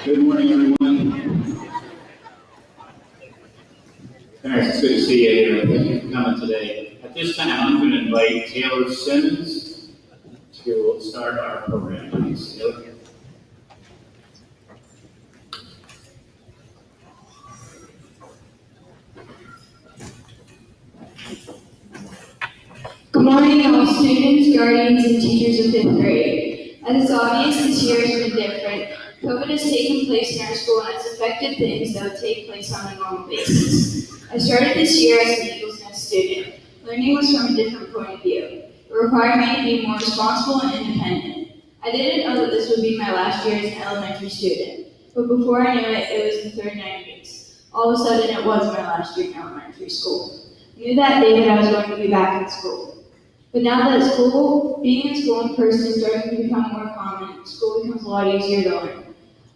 Good morning, everyone. It's good to see you here. Thank you for coming today. At this time, I'm going to invite Taylor Simmons to start our program. Please, Taylor. Good morning, all students, guardians, and teachers of 5th grade. As it's obvious, this year has been different. COVID has taken place in our school and has affected things that would take place on a normal basis. I started this year as an Eagles Nest student. Learning was from a different point of view. It required me to be more responsible and independent. I didn't know that this would be my last year as an elementary student, but before I knew it, it was the third 9 weeks. All of a sudden, it was my last year in elementary school. I knew that day that I was going to be back in school. But now that being in school in person is starting to become more common, school becomes a lot easier to learn.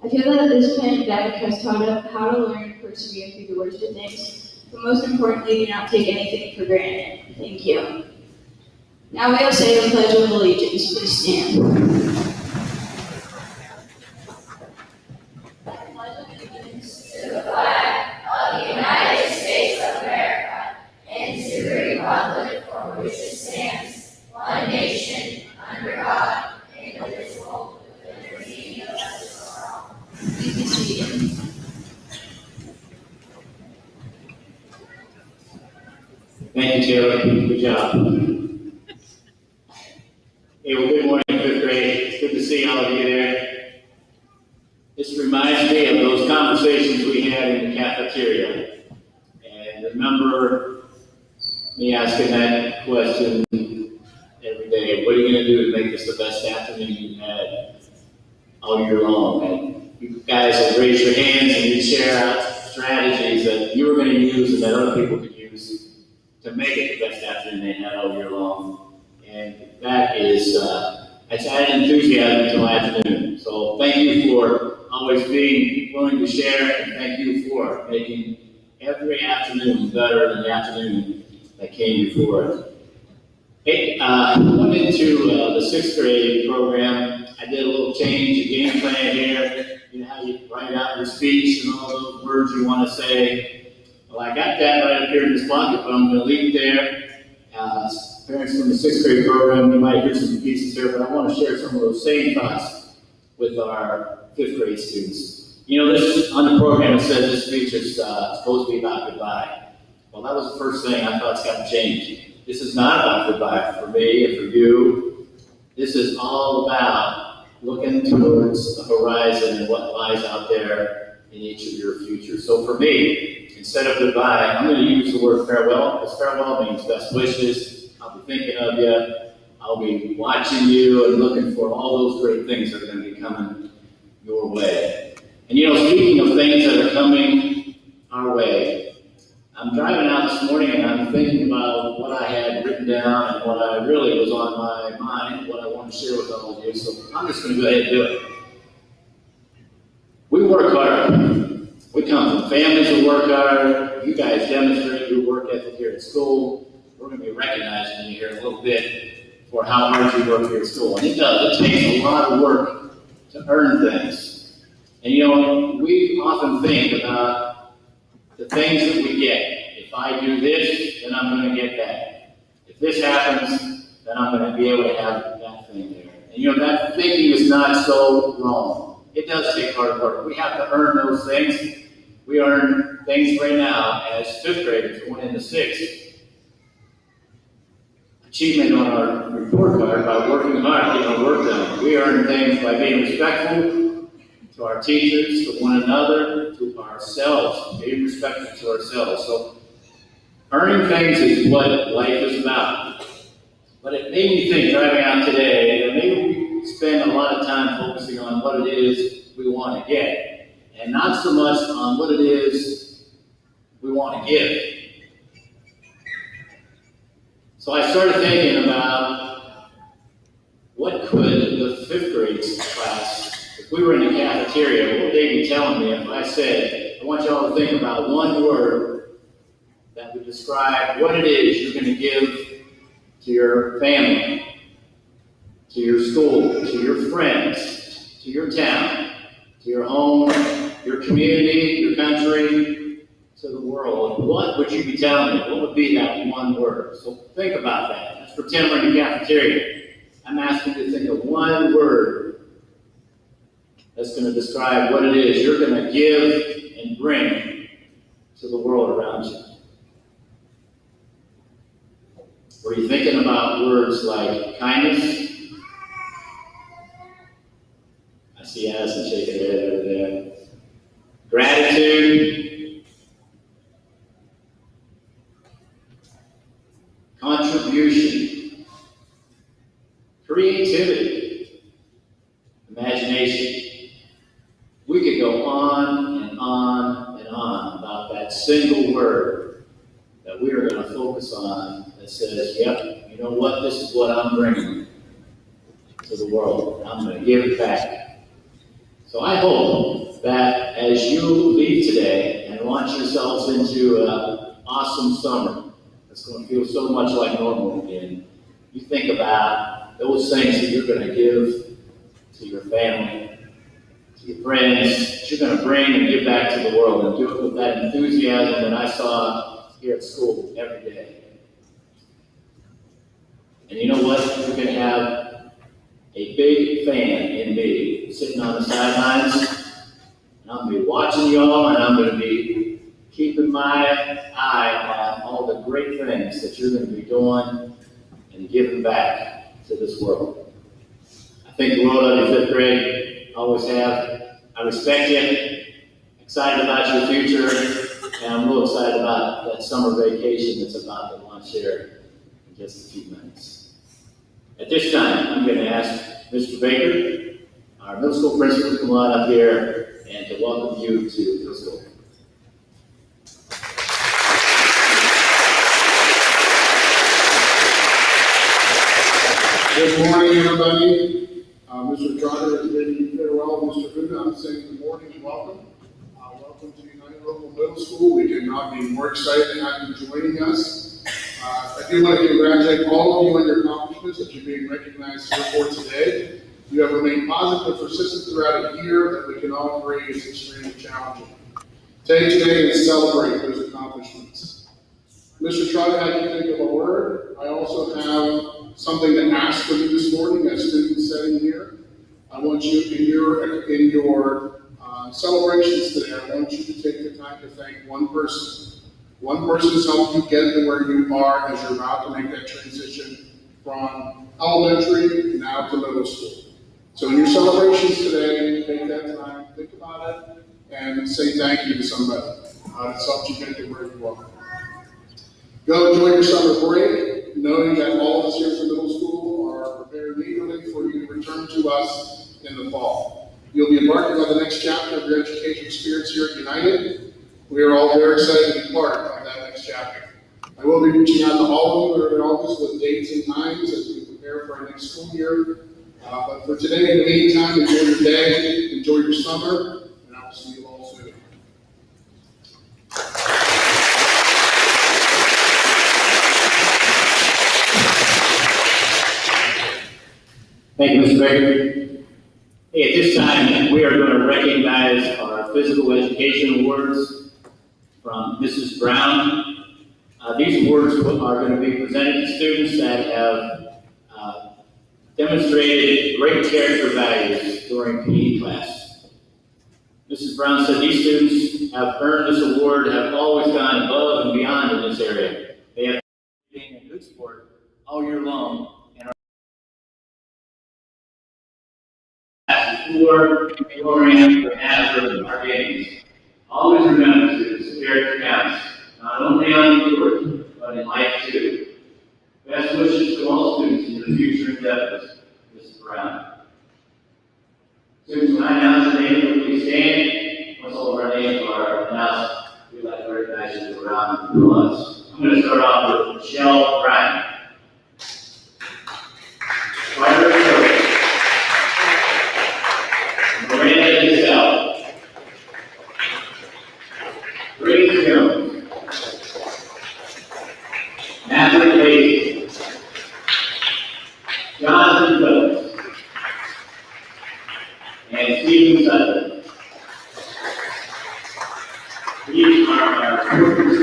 I feel that this pandemic has taught us how to learn and persevere through the worst of things, but most importantly, do not take anything for granted. Thank you. Now we will say the Pledge of Allegiance. Please stand. Thank you, Taylor. Good job. Hey, well, good morning, fifth grade. It's good to see all of you there. This reminds me of those conversations we had in the cafeteria. And remember me asking that question every day. What are you going to do to make this the best afternoon you've had all year long? And you guys would raise your hands and you'd share out strategies that you were going to use and that other people could use to make it the best afternoon they had all year long. And that is, it's added enthusiasm to my afternoon. So thank you for always being willing to share, and thank you for making every afternoon better than the afternoon that came before it. Hey, went into the sixth grade program. I did a little change of game plan here. You know how you write out your speech and all those words you want to say. Well, I got that right up here in this pocket, but I'm going to leave it there. Parents from the sixth grade program, you might hear some pieces here, but I want to share some of those same thoughts with our fifth grade students. You know, this on the program it says this speech is supposed to be about goodbye. Well, that was the first thing I thought's got to change. This is not about goodbye for me and for you. This is all about looking towards the horizon and what lies out there in each of your futures. So for me, instead of goodbye, I'm going to use the word farewell, because farewell means best wishes. I'll be thinking of you. I'll be watching you and looking for all those great things that are going to be coming your way. And you know, speaking of things that are coming our way, I'm driving out this morning and I'm thinking about what I had written down and what I really was on my mind, what I want to share with all of you. So I'm just going to go ahead and do it. We work hard. We come from families who work hard. You guys demonstrate your work ethic here at school. We're going to be recognizing you here in a little bit for how hard you work here at school. And it does. It takes a lot of work to earn things. And you know, we often think about the things that we get. If I do this, then I'm going to get that. If this happens, then I'm going to be able to have that thing there. And you know, that thinking is not so wrong. It does take hard work. We have to earn those things. We earn things right now as fifth graders going into sixth. Achievement on our report card by working hard, getting our work done. We earn things by being respectful to our teachers, to one another, to ourselves, being respectful to ourselves. So earning things is what life is about. But it made me think, driving out today, that maybe we spend a lot of time focusing on what it is we want to get, and not so much on what it is we want to give. So I started thinking about what could the fifth grade class, if we were in the cafeteria, what would they be telling me if I said, I want you all to think about one word that would describe what it is you're going to give to your family, to your school, to your friends, to your town, to your home, your community, your country, to the world. What would you be telling me? What would be that one word? So think about that. Let's pretend we're in the cafeteria. I'm asking you to think of one word that's going to describe what it is you're going to give and bring to the world around you. Were you thinking about words like kindness? I see Addison shaking her head over there. Gratitude. Contribution, creativity, imagination. We could go on and on and on about that single word that we are going to focus on that says, yep, you know what, this is what I'm bringing to the world. I'm going to give it back. So I hope that as you leave today and launch yourselves into an awesome summer, it's going to feel so much like normal again. You think about those things that you're going to give to your family, to your friends, that you're going to bring and give back to the world, and do it with that enthusiasm that I saw here at school every day. And you know what? You're going to have a big fan in me sitting on the sidelines, and I'm going to be watching you all, and I'm going to be keeping my eye on all the great things that you're going to be doing and giving back to this world. I think the world of your fifth grade, always have. I respect you, excited about your future, and I'm real excited about that summer vacation that's about to launch here in just a few minutes. At this time, I'm going to ask Mr. Baker, our middle school principal, to come on up here and to welcome you to middle school. Good morning, everybody. Mr. Trotter is bidding you farewell. Mr. Huda, I'm saying good morning and welcome. Welcome to United Local Middle School. We could not be more excited to have you joining us. I do want to congratulate all of you on your accomplishments that you're being recognized here for today. You have remained positive and persistent throughout a year that we can all agree is extremely challenging. Take today and celebrate those accomplishments. Mr. Trotter had you think of a word. I also have something to ask for you this morning as students sitting here. I want you in your celebrations today, I want you to take the time to thank one person. One person has helped you get to where you are as you're about to make that transition from elementary now to middle school. So in your celebrations today, take that time, think about it, and say thank you to somebody that's helped you get to where you are. Go enjoy your summer break, knowing that all of us here from middle school are prepared eagerly for you to return to us in the fall. You'll be embarking on the next chapter of your education experience here at United. We are all very excited to be part of that next chapter. I will be reaching out to all of you in August with dates and times as we prepare for our next school year. But for today, in the meantime, enjoy your day, enjoy your summer, and I will see you all soon. Thank you, Mr. Baker. Hey, at this time, we are going to recognize our physical education awards from Mrs. Brown. These awards are going to be presented to students that have demonstrated great character values during PE class. Mrs. Brown said these students have earned this award, have always gone above and beyond in this area. They have been in good sport all year long. Before, beforehand, after, and our games. Always remember students, character counts, not only on the court, but in life too. Best wishes to all students in the future endeavors, Mrs. Brown. Students, when I announce the name, please stand. Once all of our names are announced, we'd like to recognize you around the applause. I'm going to start off with Michelle Bryant. Miranda Giselle. Grace Jones. Matthew Lady. Jonathan Phillips. And Stephen Sutton. These are our workers.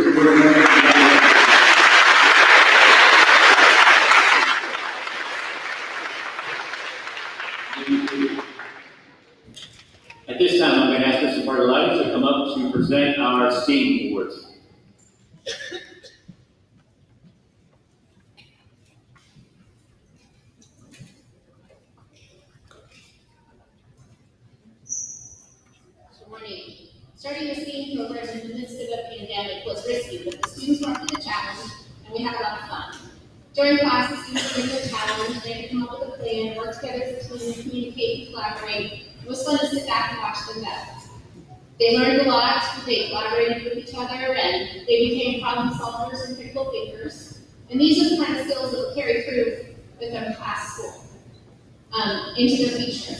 At this time, I'm going to ask Mr. Bartolatti to come up to present our STEAM awards. Good morning. Starting the STEAM program in the midst of a pandemic was risky, but the students were up to the challenge, and we had a lot of fun. During class, the students bring their challenge, they had to come up with a plan, work together as a team, communicate, and collaborate. It was fun to sit back and watch them go. They learned a lot, they collaborated with each other, and they became problem solvers and critical thinkers. And these are the kind of skills that will carry through with their class school, into their future.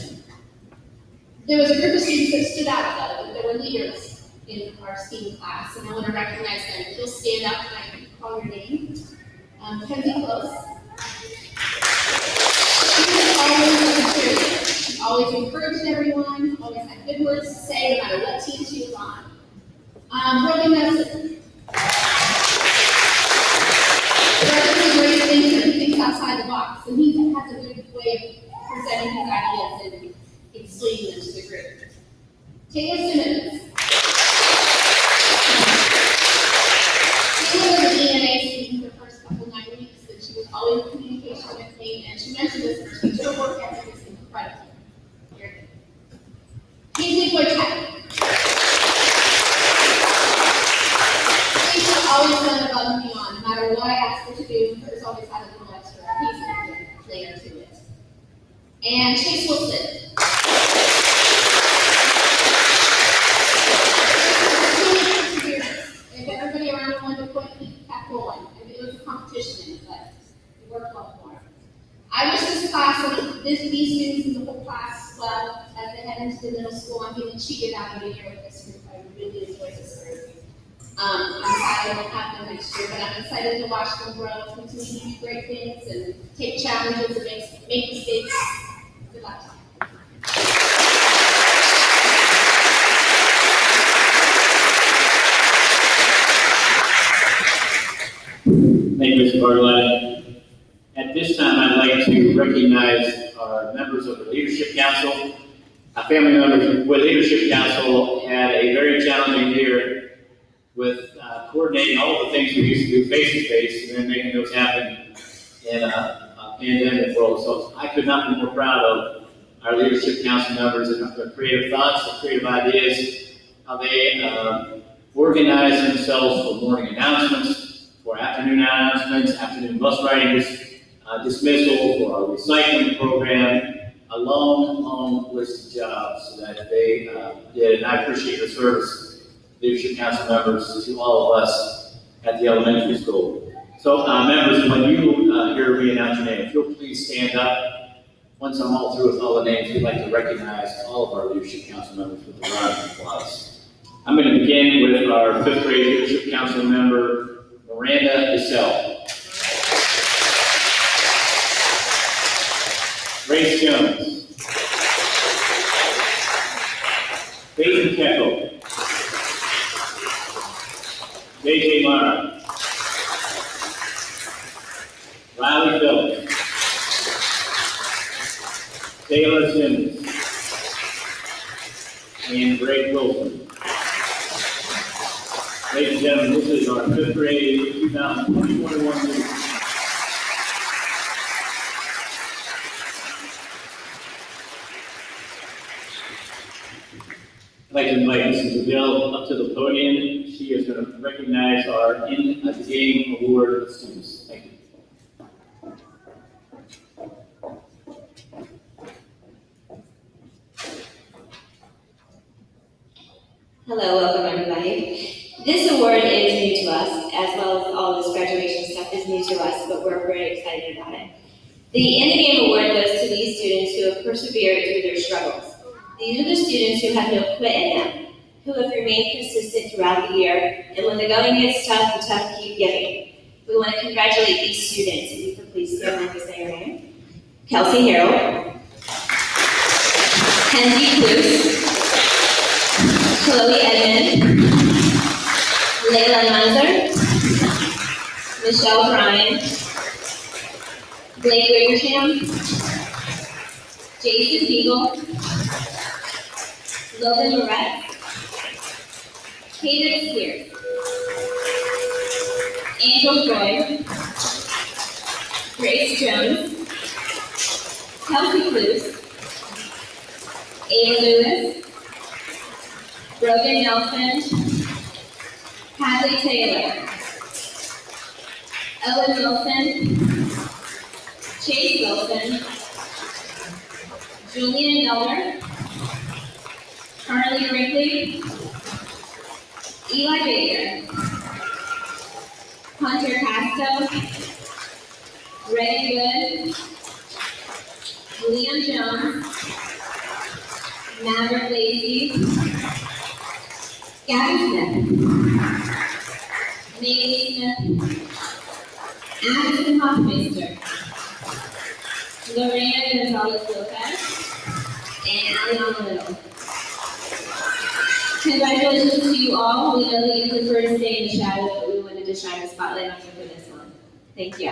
There was a group of students that stood out, though, that were leaders in our STEAM class, and I want to recognize them. If you'll stand up and I can call your name. Kenzie Close. She was always encouraging. She always encouraged everyone, always had good words to say no matter what team she was on. Brogan Nelson. Brogan's a great thinker. He thinks outside the box, and he has a good way of presenting his ideas and explaining them to the group. Taylor Simmons. And Chase Wilson. If everybody around wanted to quit, kept going. And it was a competition, but it worked well for him. I wish this class, these students and the whole class well as they head into the middle school. I'm being cheated out of a year with this group. I really enjoy this group. I'm sad I won't have them next year, but I'm excited to watch them grow, continue to do great things, and take challenges and make mistakes. Good luck. Thank you, Mr. Bartlett. At this time, I'd like to recognize our members of the Leadership Council. Our family members with Leadership Council had a very challenging year with coordinating all the things we used to do face-to-face and then making those happen in a pandemic world. So I could not be more proud of our Leadership Council members and their creative thoughts, their creative ideas, how they organize themselves for morning announcements, for afternoon announcements, afternoon bus riding dismissal, for our recycling program, a long list of jobs that they did. And I appreciate the service, Leadership Council members, to all of us at the elementary school. So members, when you hear me announce your name, if you'll please stand up. Once I'm all through with all the names, we'd like to recognize all of our Leadership Council members with a round of applause. I'm going to begin with our 5th grade Leadership Council member, Miranda Issel. Grace Jones. Peyton Keckle. J.J. Mara. Riley Phillips. Taylor Simmons. And Greg Wilson. Ladies and gentlemen, this is our 5th grade 2021 year. I'd like to invite Mrs. Adele up to the podium. She is going to recognize our In the Game Award students. Thank you. Hello, welcome everybody. This award is new to us, as well as all this graduation stuff is new to us, but we're very excited about it. The In the Game Award goes to these students who have persevered through their struggles. These are the students who have no quit in them, who have remained consistent throughout the year, and when the going gets tough, the tough keep giving. We want to congratulate these students. If you could please stand and say your name. Kelsey Harrell, Kenzie Cluse, Chloe Edmond, Layla Munzer, Michelle Bryan, Blake Wickersham, Jason Beagle, Logan Moretz, Kaden Spears, Angel Floyd, Grace Jones, Kelsey Cluse, Ava Lewis, Brogan Nelson, Hadley Taylor, Ellen Wilson, Chase Wilson, Julian Elder, Carly Wrigley, Eli Baker, Hunter Casto, Ray Good, Leon Jones, Maverick Lacey, Gavin Smith, Mayley Smith, Addison Hoffmeister, Lorena Gonzalez Lopez, and Aliana Little. Congratulations to you all. We know that you prefer to stay in the shadows, but we wanted to shine a spotlight on you for this one. Thank you.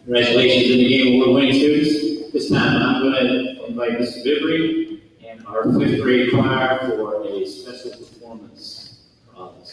Congratulations in the Game Award winning students. This time I'm going to invite Mrs. Vibri and our 5th grade choir for a special performance for all of us.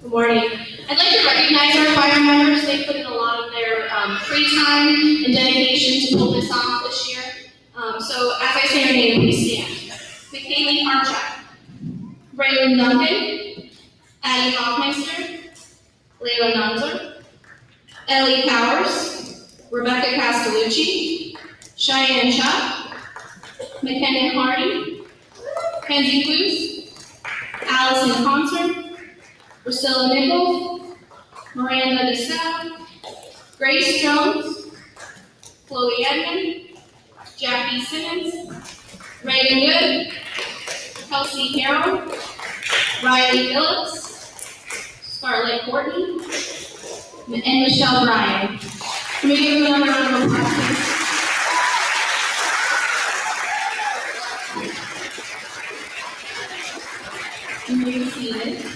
Good morning. I'd like to recognize our choir members. They put in a lot of their free time and dedication to pull this off this year. So as I say your name, please stand. McKaylee Harchak, Braylon Duncan, Addie Hoffmeister, Leila Nunzer, Ellie Powers, Rebecca Castellucci, Cheyenne Chuck, McKenna Hardy, Kenzie Clues, Allison Concert, Priscilla Nichols, Miranda DeSalle, Grace Jones, Chloe Edmond, Jackie Simmons, Reagan Good, Kelsey Harrell, Riley Phillips, Scarlett Courtney, and Michelle Bryan. Can we give them another round of applause, please? You may be seated.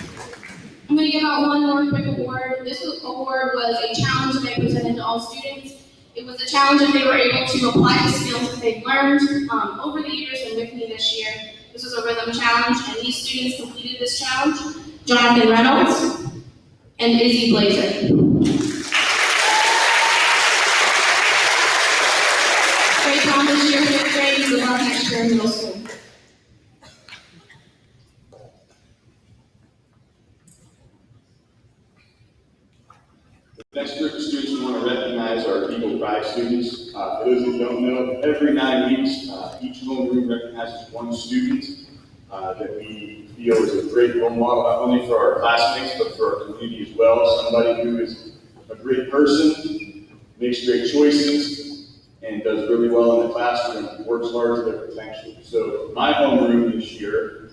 I'm going to give out one more quick award. This award was a challenge that I presented to all students. It was a challenge that they were able to apply the skills that they've learned over the years and with me this year. This was a rhythm challenge, and these students completed this challenge: Jonathan Reynolds and Izzy Blazer. Great job this year, 5th grade. Good luck next year in middle school. The next group of students we want to recognize are Eagle Pride students. For those who don't know, every 9 weeks, each homeroom recognizes one student that we feel is a great role model, not only for our classmates, but for our community as well. Somebody who is a great person, makes great choices, and does really well in the classroom, works hard to their potential. So my homeroom this year,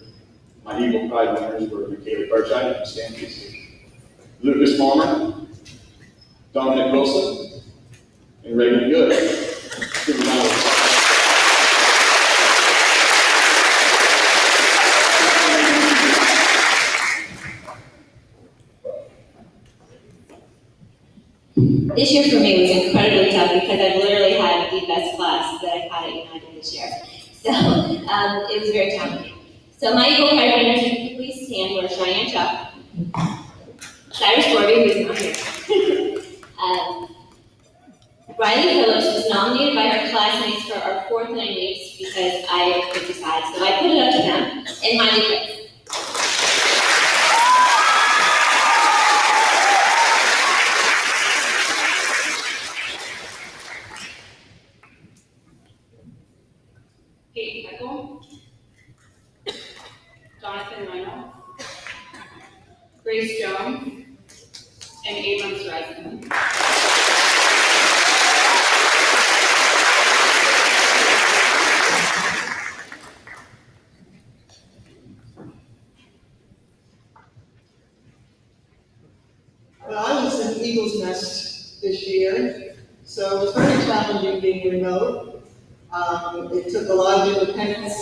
my Eagle Pride winners were McKaylee Harchak, stand please, Lucas Palmer, Dominic Wilson, and Reagan Good. Give them a round of applause. This year for me was incredibly tough because I've literally had the best class that I've had at United this year. So it was very challenging. So my Eagle Pride winners, if you could please stand, were Cheyenne Chuck, Cyrus Corby, who's not here. Riley Phillips was nominated by her classmates for our 4th 9 weeks because I could decide. So I put it up to them, and Miley Chris. Kate Heckle, Jonathan Reynolds, Grace Jones, and Abrams Reisman. Well, I was in Eagles Nest this year, so it was very challenging being remote. It took a lot of independence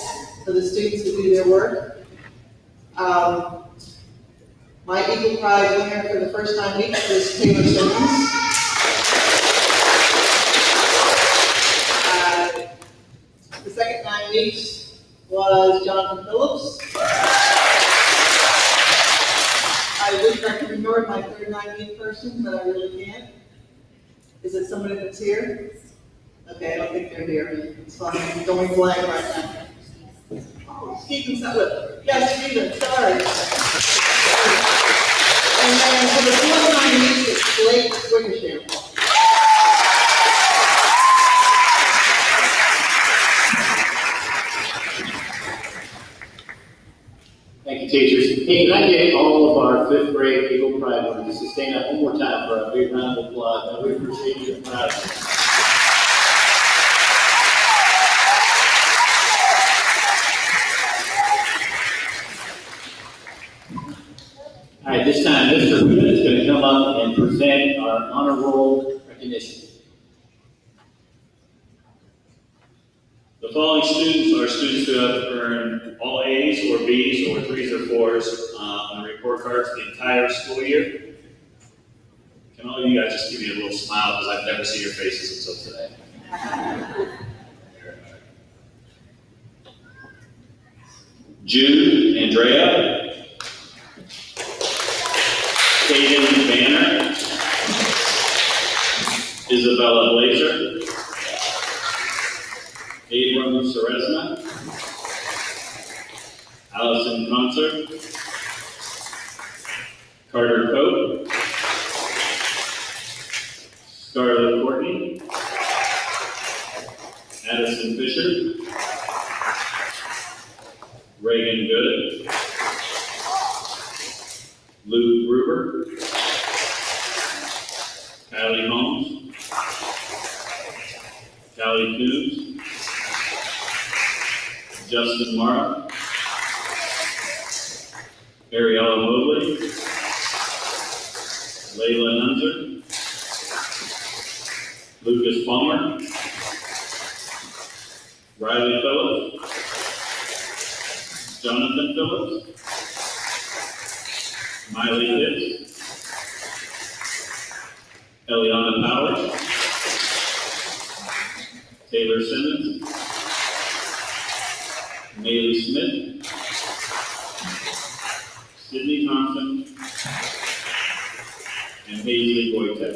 for the students to do their work. My Eagle Pride winner for the first 9 weeks was Taylor Simmons. The second 9 weeks was Jonathan Phillips. I wish I could remember my third 9-week person, but I really can't. Is it somebody that's here? Okay, I don't think they're here. So I'm going blank right now. Oh, Stephen's not with. Yes, Stephen, sorry. And then for the 4th 9 weeks, it's Blake Wickersham. Thank you, teachers. Hey, can I get all of our 5th grade Eagle Pride winners to stand up one more time for a big round of applause? We appreciate you. Proud of you. All right, this time, Mr. Good is going to come up and present our honor roll recognition. The following students are students who have earned all A's or B's or 3s or 4s on the report cards the entire school year. Can all of you guys just give me a little smile because I've never seen your faces until today. Jude Andrea. Munzer, Carter Cope, Scarlett Courtney, Addison Fisher, Reagan Good, Luke Gruber, Kylie Holmes, Callie Coombs, Justin Mara, Ariella Mobley, Layla Nunzer, Lucas Palmer, Riley Phillips, Jonathan Phillips, Miley Hicks, Eliana Powers, Taylor Simmons, Maylee Smith, Sydney Thompson, and Hazley Boytek.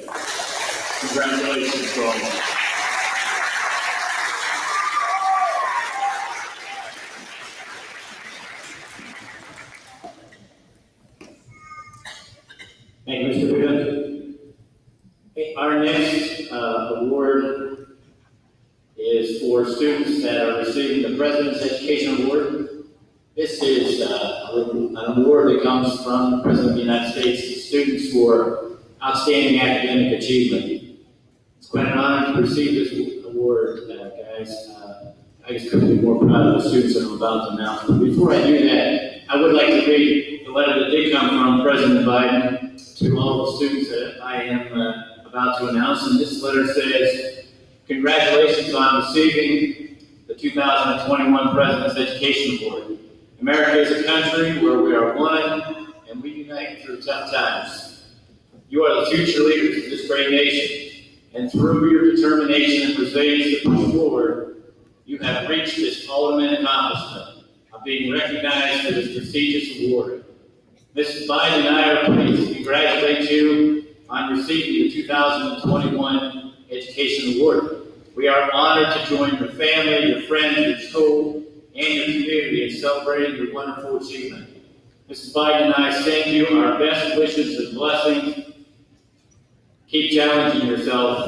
Congratulations to all of you. Thank you, Mr. Buda. Okay, our next award is for students that are receiving the President's Education Award. This is an award that comes from the President of the United States to students for outstanding academic achievement. It's quite an honor to receive this award, guys. I just couldn't be more proud of the students that I'm about to announce. But before I do that, I would like to read the letter that did come from President Biden to all the students that I am about to announce. And this letter says, congratulations on receiving the 2021 President's Education Award. America is a country where we are one and we unite through tough times. You are the future leaders of this great nation, and through your determination and resilience to push forward, you have reached this ultimate accomplishment of being recognized for this prestigious award. Mrs. Biden and I are pleased to congratulate you on receiving the 2021 Education Award. We are honored to join your family, your friends, your school, and your community in celebrating your wonderful achievement. Mrs. Biden and I send you our best wishes and blessings. Keep challenging yourself.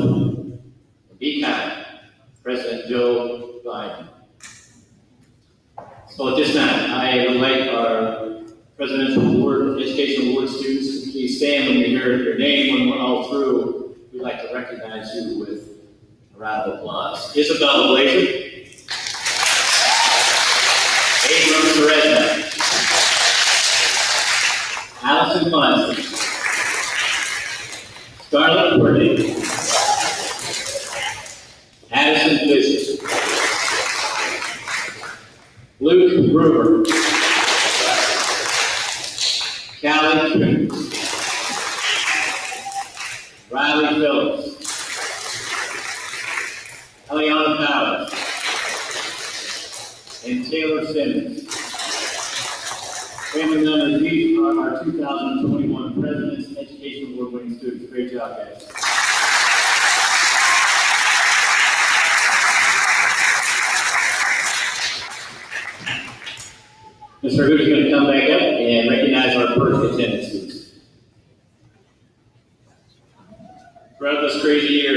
Be kind. President Joe Biden. So at this time, I would like our Presidential Award, Education Award students to please stand when you hear your name. When we're all through, we'd like to recognize you with a round of applause. Isabella Blazer, Abram Serena, Allison Fonson, Scarlett Courtney, Addison Fisher, Luke Gruber, Callie Coombs, Riley Phillips, Eliana Powers, and Taylor Simmons. Family members, these are our 2021 President's Education Award winning students. Great job, guys. Mr. Hood is going to come back up and recognize our first attendance students. Throughout this crazy year,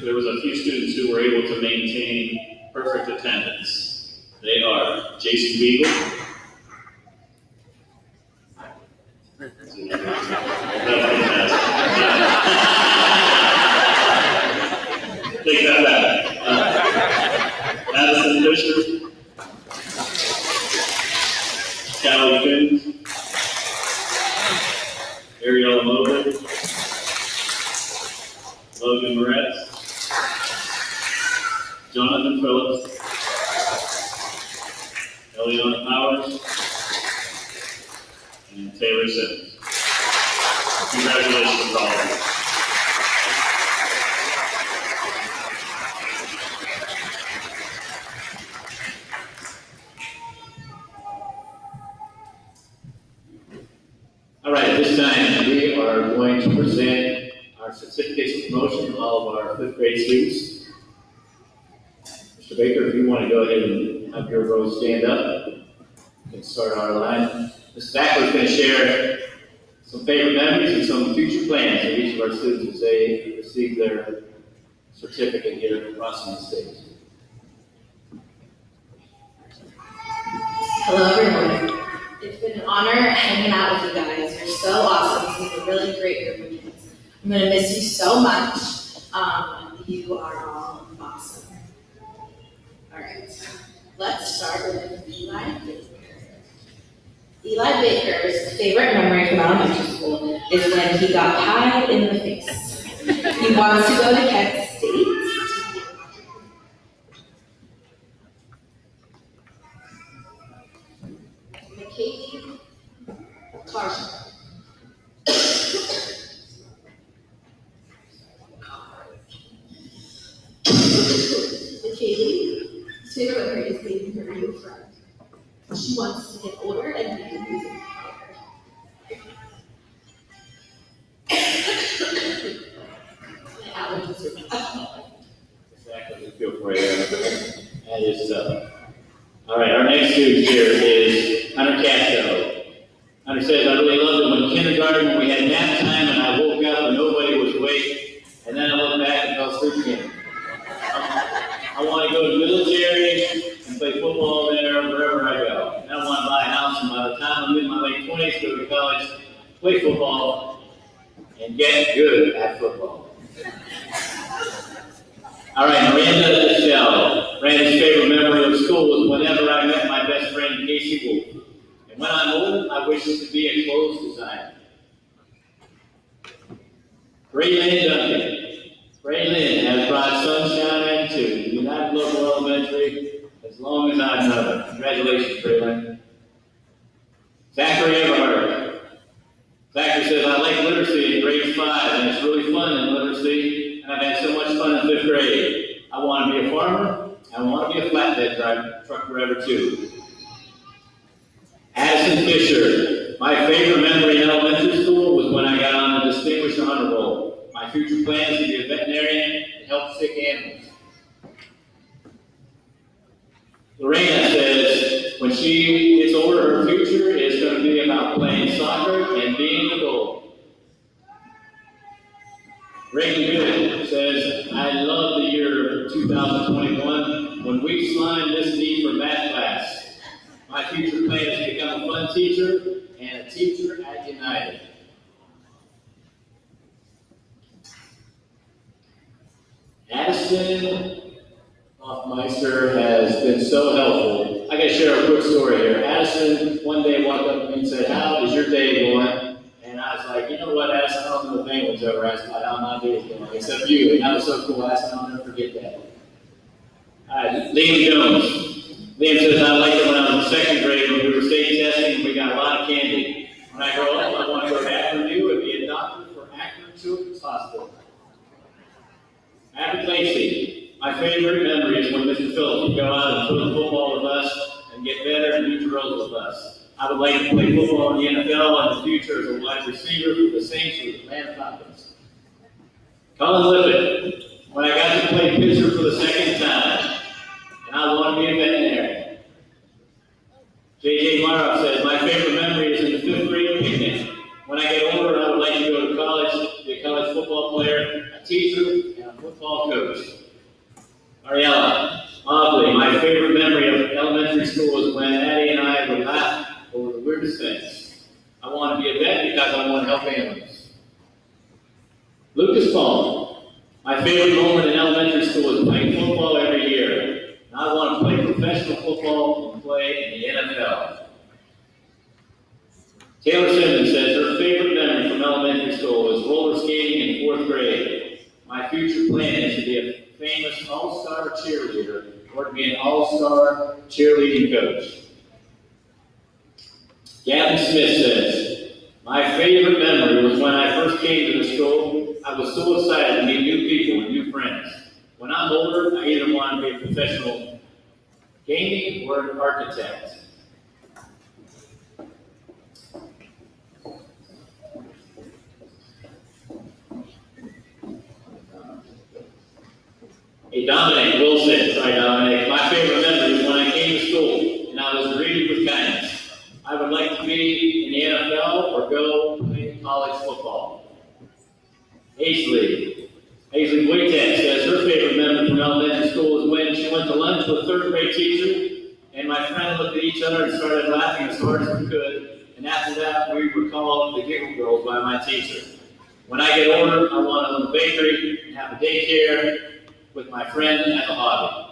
there was a few students who were able to maintain perfect attendance. They are Jason Beagle, take that back. Addison Fisher, Callie Coombs, Ariella Mobley, Logan Moretz, Jonathan Phillips, Eliana Powers, and Taylor Simmons. Congratulations to all of you. All right, at this time, we are going to present our certificates of promotion to all of our fifth grade students. Mr. Baker, if you want to go ahead and have your row stand up, you can start our line. Mrs. Ackler is going to share some favorite memories and some future plans of each of our students as they receive their certificate here across the state. Hello, everyone. It's been an honor hanging out with you guys. You're so awesome. You're a really great group of kids. I'm going to miss you so much. You are all awesome. All right. Let's start with Eli Baker. Eli Baker's favorite memory from elementary school is when he got pied in the face. He wants to go to Kent State. Katie Carson. Katie, his favorite memory is making her new friend. She wants to get older and be a music Exactly, we feel for you. That is all right, our next student here is Hunter Castro. Hunter says, I really loved it when kindergarten, when we had nap time and I woke up and nobody was awake, and then I looked back and fell asleep again. I want to go to military and play football there wherever I go. And I want to buy a house, and by the time I'm in my late 20s, go to college, play football, and get good at football. All right, Miranda Michelle. Miranda's favorite memory of school was whenever I met my best friend, Casey Wolf. And when I'm old, I wish to be a clothes designer. Braylon Duncan. Braylon has brought sunshine to United Local Elementary as long as I've known her. Congratulations, Braylon. Zachary Everhart. Zachary says, I like literacy in grade 5, and it's really fun in literacy, and I've had so much fun in 5th grade. I want to be a farmer, and I want to be a flatbed truck driver too. Addison Fisher. My favorite memory in elementary school was when I got on the Distinguished Honor Roll. My future plan is to be a veterinarian and help sick animals. Lorena says, when she gets older, her future is going to be about playing soccer and being a goal. Reagan Good says, I love the year 2021 when we slimed this need for math class. My future plan is to become a fun teacher and a teacher at United. Addison Hoffmeister has been so helpful. I got to share a quick story here. Addison one day walked up to me and said, how is your day going? And I was like, you know what, Addison, I don't know if anyone's ever asked about how my day is going, except you. And that was so cool, Addison, I'll never forget that. All right, Liam Jones. Liam says, I liked it when I was in 2nd grade when we were state testing and we got a lot of candy. When I grow up, I want to go to Akron U and be a doctor for Akron Children's Hospital. Abby Lacey. My favorite memory is when Mr. Phillips would go out and play football with us and get better and do drills with us. I would like to play football in the NFL in the future as a wide receiver for the Saints or the Atlanta Falcons. Colin Lippett. When I got to play pitcher for the 2nd time, and I want to be a veterinarian. J.J. Maroff says, my favorite memory is in the 5th grade picnic. When I get older, I would like to go to college, be a college football player, a teacher, and a football coach. Ariella Mobley, my favorite memory of elementary school was when Addie and I would laugh over the weirdest things. I want to be a vet because I want to help animals. Lucas Palm, my favorite moment in elementary school was playing football every year. And I want to play professional football and play in the NFL. Taylor Simmons says her favorite memory from elementary school was roller skating in 4th grade. My future plan is to be a famous all-star cheerleader or to be an all-star cheerleading coach. Gavin Smith says, my favorite memory was when I first came to the school. I was so excited to meet new people and new friends. When I'm older, I either want to be a professional gaming or an architect. Hey, Dominic Wilson, sorry Dominic, my favorite memory was when I came to school and I was greeted with kindness. be in the NFL or go play college football? Aisley Wojtek says her favorite memory from elementary school is when she went to lunch with a third grade teacher, and my friend looked at each other and started laughing as hard as we could, and after that we were called the Giggle Girls by my teacher. When I get older, I want to own a bakery and have a daycare with my friend as a hobby.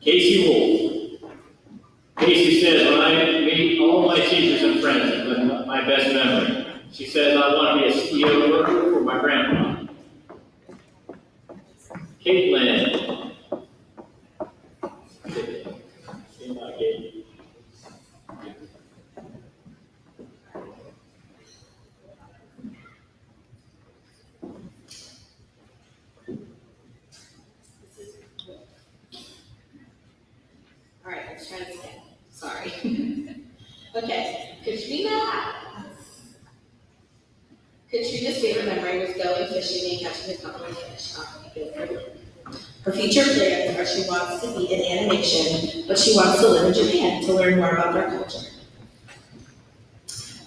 Casey Wolf. Casey says, when I meet all my teachers and friends, it's my best memory. She says, I want to be a CEO worker for my grandpa. Caitlin. All right, let's try this again. Sorry. Okay, Katrina's favorite memory was going fishing and catching a couple of fish. Her future plans are she wants to be in animation, but she wants to live in Japan to learn more about their culture.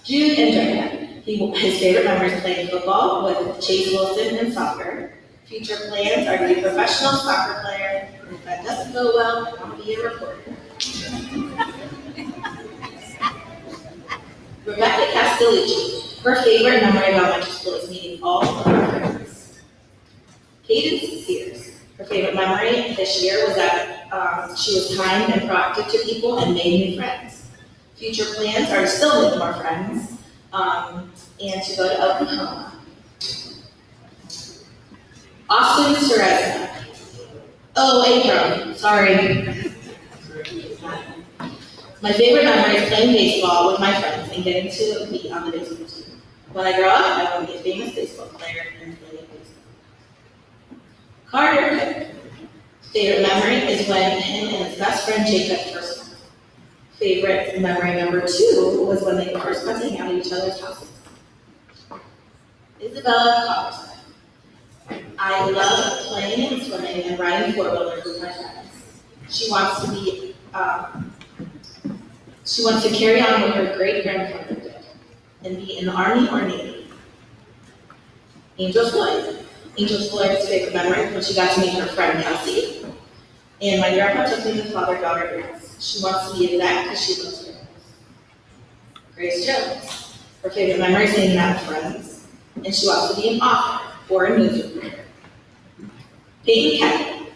Jude and Jordan. His favorite memory is playing football with Chase Wilson and soccer. Future plans are to be a professional soccer player, and if that doesn't go well, I want to be a reporter. Rebecca Castellucci. Her favorite memory of elementary school is meeting all of her friends. Cadence Sears. Her favorite memory this year was that she was kind and proactive to people and made new friends. Future plans are to still make more friends and to go to Oklahoma. Austin Cereza. Oh, Abram, sorry. My favorite memory is playing baseball with my friends and getting to be on the baseball team. When I grow up, I want to be a famous baseball player and play baseball. Carter. Favorite memory is when him and his best friend Jacob first met. Favorite memory number 2 was when they first got to hang out at each other's houses. Isabella Coppersmith. I love playing and swimming and riding four-wheelers with my friends. She wants to carry on what her great-grandfather did and be in the Army or Navy. Angel Floyd. Angel Floyd's favorite memory when she got to meet her friend Kelsey. And my grandpa took me to father-daughter dance. She wants to be a vet because she loves her. Grace Jones. Her favorite memory is hanging out with friends. And she wants to be an author or a news reporter. Peyton Kevin.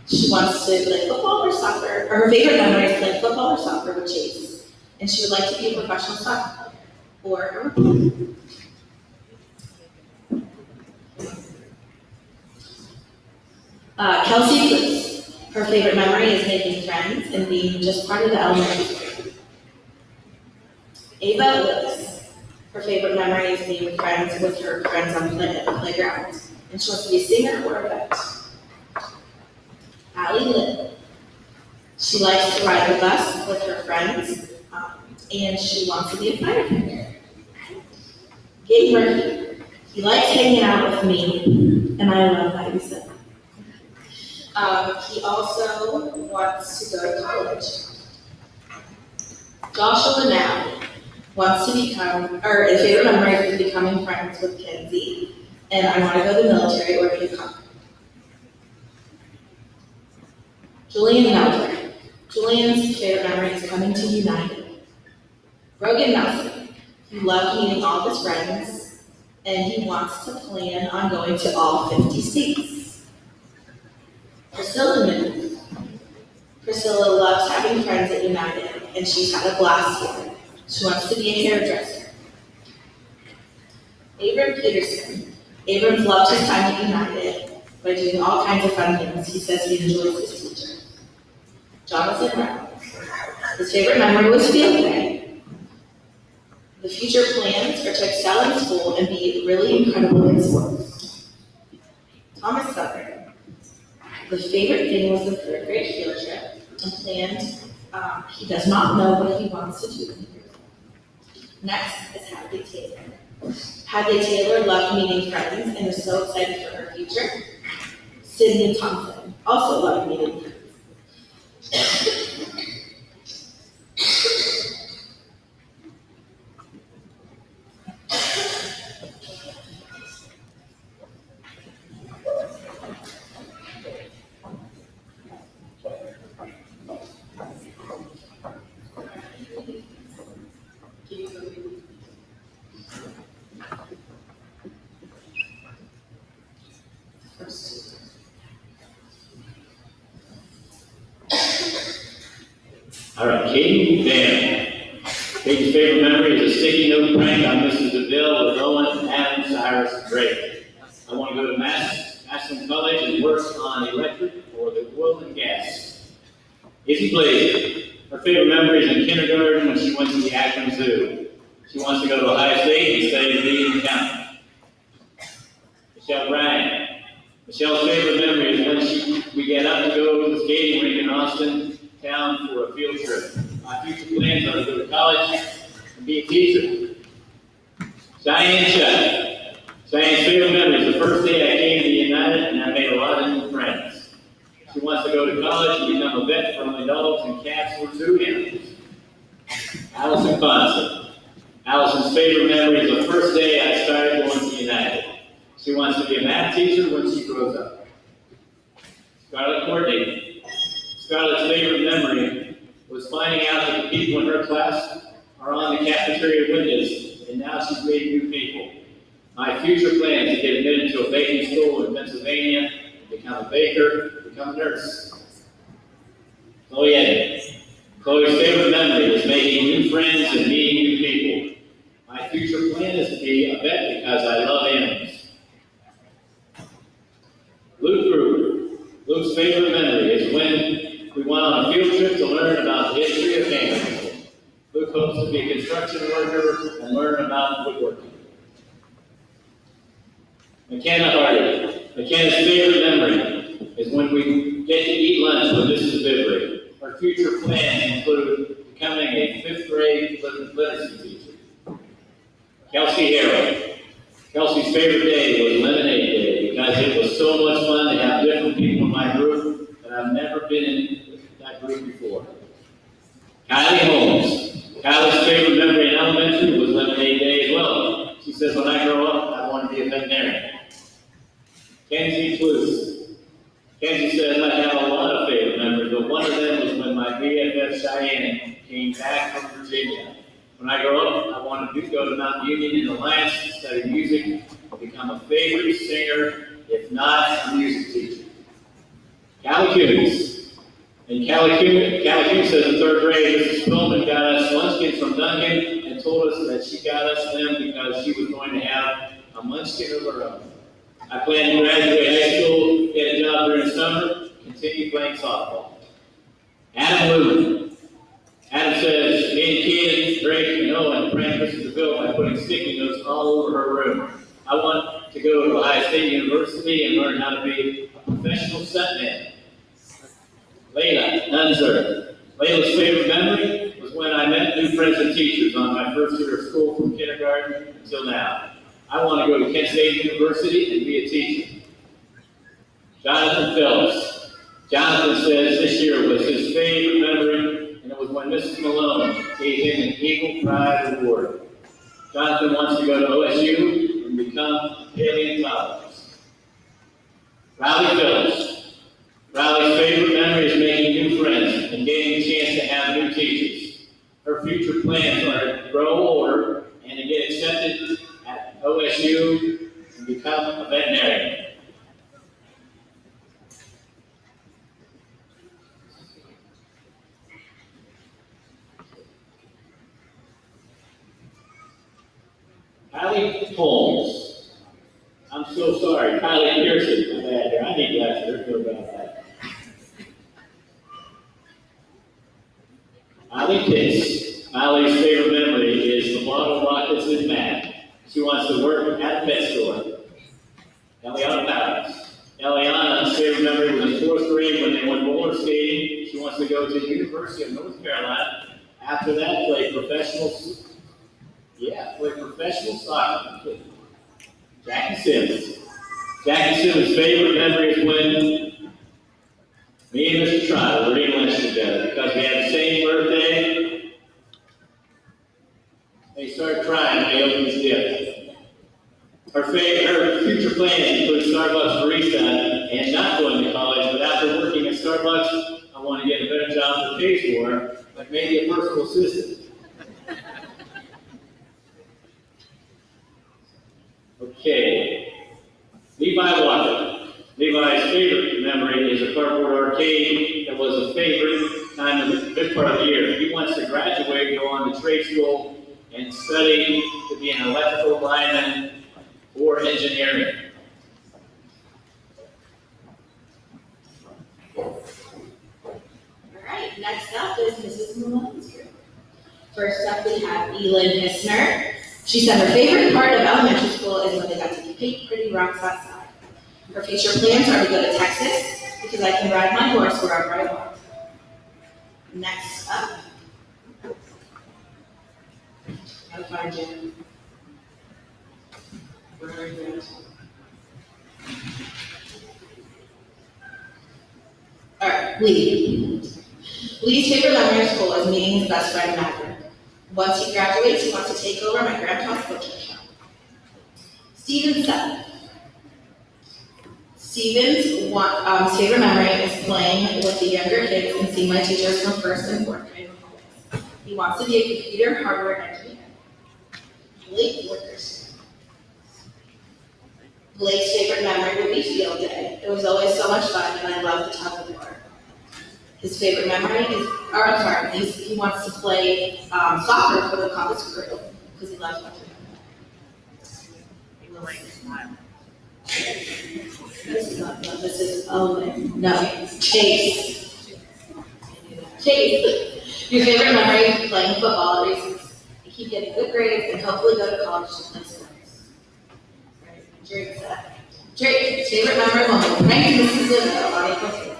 She wants to play football or soccer, or her favorite memory is playing football or soccer with Chase. And she would like to be a professional soccer player or a reporter. Kelsey Cruz. Her favorite memory is making friends and being just part of the elementary school. Ava Lewis. Her favorite memory is being friends with her friends on the playground. And she wants to be a singer or a vet. Allie Lynn. She likes to ride the bus with her friends, and she wants to be a firefighter. Gabe Murphy. He likes hanging out with me, and I love babysitting. He also wants to go to college. Joshua Now wants to his favorite memory is becoming friends with Kenzie, and I want to go to the military or be a cop. Julian Melcher. Julian's favorite memory is coming to United. Rogan Nelson. He loved meeting all of his friends, and he wants to plan on going to all 50 states. Priscilla Newton. Priscilla loves having friends at United, and she's had a blast here. She wants to be a hairdresser. Abram Peterson. Abram's loved his time at United by doing all kinds of fun things. He says he enjoys his teacher. Jonathan Brown. His favorite memory was field day. The future plans are to excel in school and be really incredible in sports. Thomas Southern. The favorite thing was the third grade field trip and planned. He does not know what he wants to do. Next is Hadley Taylor. Hadley Taylor loved meeting friends and was so excited for her future. Sydney Thompson also loved meeting friends. All right, Katie Van. Katie's favorite memory is a sticky note prank on Mrs. DeVille with Owen, Adam, Cyrus, and Drake. I want to go to Massillon College and work on electric or the oil and gas. Izzy Blaze. Her favorite memory is in kindergarten when she went to the Akron Zoo. She wants to go to Ohio State and study leading the county. Michelle Bryan. Michelle's favorite memory is when we get up to go to the skating rink in Austin town for a field trip. My future plans are to go to college and be a teacher. Cheyenne Chuck. Cheyenne's favorite memory is the first day I came to United and I made a lot of new friends. She wants to go to college and become a vet for only dogs and cats or zoo animals. Allison Constant. Allison's favorite memory is the first day I started going to United. She wants to be a math teacher when she grows up. Scarlett Courtney. Scarlett's favorite memory was finding out that the people in her class are on the cafeteria windows, and now she's made new people. My future plan is to get admitted to a baking school in Pennsylvania, become a baker, become a nurse. Chloe Edmonds. Chloe's favorite memory is making new friends and meeting new people. My future plan is to be a vet because I love animals. Luke Kruger. Luke's favorite memory is when we went on a field trip to learn about the history of animals. Luke hopes to be a construction worker and learn about woodworking. McKenna Hardy. McKenna's favorite memory is when we get to eat lunch with Mrs. Bibry. Her future plans include becoming a 5th grade literacy teacher. Kelsey Harrell. Kelsey's favorite day was Lemonade Day because it was so much fun to have different people in my group that I've never been in that group before. Kylie Holmes. Kylie's favorite memory in elementary was Lemonade Day as well. She says, when I grow up, I want to be a veterinarian. Kenzie Cluse. Kenzie says, I have a lot of favorite memories, but one of them was when my BFF Cheyenne came back from Virginia. When I grow up, I want to go to Mount Union in Alliance, study music, become a favorite singer, if not a music teacher. Callie Coons. And Callie Coons says in 3rd grade, Mrs. Spillman got us munchkins from Duncan and told us that she got us them because she was going to have a munchkin of her own. I plan to graduate high school, get a job during the summer, continue playing softball. Adam Lumen. Adam says, me and Kenan, Drake, and Owen pranked Mrs. DeVille by putting sticky notes all over her room. I want to go to Ohio State University and learn how to be a professional stuntman. Layla Nunzer. Layla's favorite memory was when I met new friends and teachers on my first year of school from kindergarten until now. I want to go to Kent State University and be a teacher. Jonathan Phillips. Jonathan says this year was his favorite memory, and it was when Mrs. Malone gave him an Eagle Pride Award. Jonathan wants to go to OSU and become a paleontologist. Riley Phillips. Riley's favorite memory is making new friends and getting a chance to have new teachers. Her future plans are to grow older and to get accepted at OSU and become a veterinarian. Kylie Holmes. I'm so sorry. Kylie Pearson. My bad here. I need glasses. There's no doubt about that. Kylie Pitts. Kylie's favorite memory is the bottle rockets in math. She wants to work at a pet store. Eliana Powers. Eliana's favorite memory was in 4th grade when they went roller skating. She wants to go to the University of North Carolina. After that, play professional soccer. Jackie Simmons. Jackie Simmons' favorite memory is when me and Mr. Trotter were eating lunch together because we had the same birthday. They started crying when they opened his gift. Her future plans include Starbucks barista and not going to college, but after working at Starbucks, I want to get a better job that pays more, like maybe a personal assistant. Okay. Levi Walker. Levi's favorite memory is a cardboard arcade that was a favorite this part of the year. He wants to graduate, go on to trade school, and study to be an electrical lineman or engineering. All right, next up is Mrs. Malone's group. First up, we have Elin Hissner. She said her favorite part of elementary school is when they got to paint pretty rocks outside. Her future plans are to go to Texas because I can ride my horse wherever I want. Next up. Gotta find you. Where are you? All right, Lee. Lee's favorite memory of school is meeting his best friend, Maverick. Once he graduates, he wants to take over my grandpa's butcher shop. Steven Sutton. Steven's favorite memory is playing with the younger kids and seeing my teachers from first and fourth grade. He wants to be a computer hardware engineer. Blake Wickerson. Blake's favorite memory would be field day. It was always so much fun and I loved the tug of war. His favorite memory is, he wants to play soccer for the Compass crew because he loves watching them. This is Owen. No, Chase. Chase. Your favorite memory is playing football at races. You keep getting good grades and hopefully go to college to play sports. Drake's favorite memory moment was pranking Mrs. Lizzo on April 6th.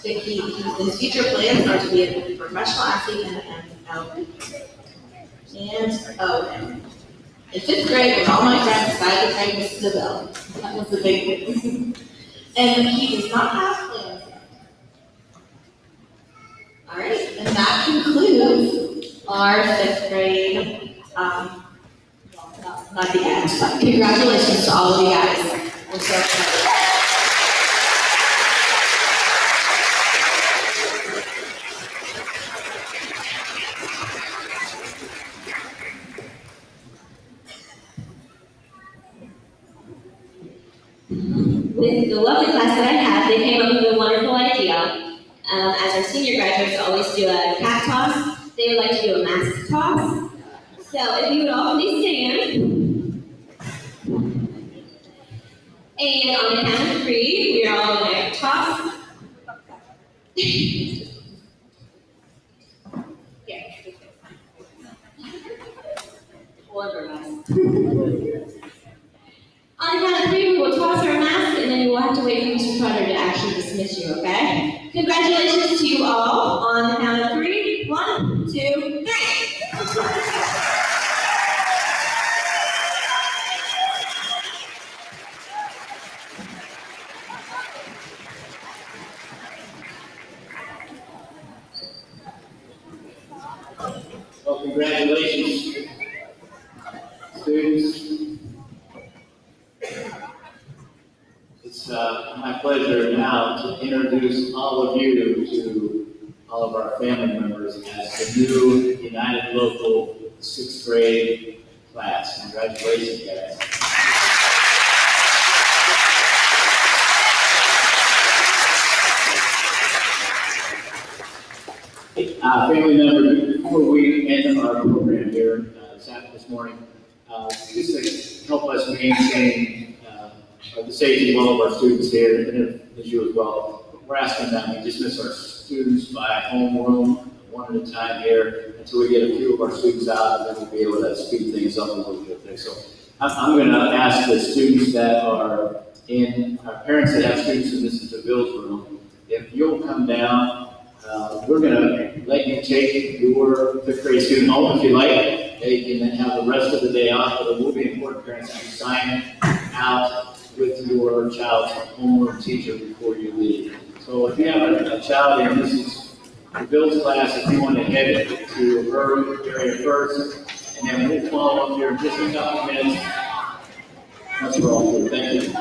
His future plans are to be a professional athlete in the NFL. And Owen. In 5th grade, when all my friends decided to prank Mrs. DeVille, that was the big thing. And he does not have plans yet. All right, and that concludes our 5th grade, not the end, but congratulations to all of you guys. We're so excited. With the lovely class that I had, they came up with a wonderful idea. As our senior graduates always do a cap toss, they would like to do a mask toss. So if you would all please stand. And on the count of 3, we are all going to toss. On the count of 3, we will toss our mask, and then we will have to wait for Mr. Trotter to actually dismiss you, okay? Congratulations to you all. On the count of 3, 1, 2, 3. Well, congratulations, students. It's my pleasure now to introduce all of you to all of our family members as the new United Local 6th grade class. Congratulations, guys. Family members, before we end our program here this morning, just to help us maintain the safety of all of our students here, and as you as well, we're asking that we dismiss our students by homeroom one at a time here until we get a few of our students out, and then we'll be able to speed things up a little bit there. So I'm going to ask the students that are in, our parents that have students in Mrs. DeVille's room, if you'll come down. We're going to let you take your 5th grade student home if you like. They can then have the rest of the day off, but it will be important, parents, that you sign out with your child's homeroom teacher before you leave. So if you have a child in Mrs. DeVille's class, if you want to head to her area first, and then we'll follow up here in just a couple minutes. That's what I'll do. Thank you.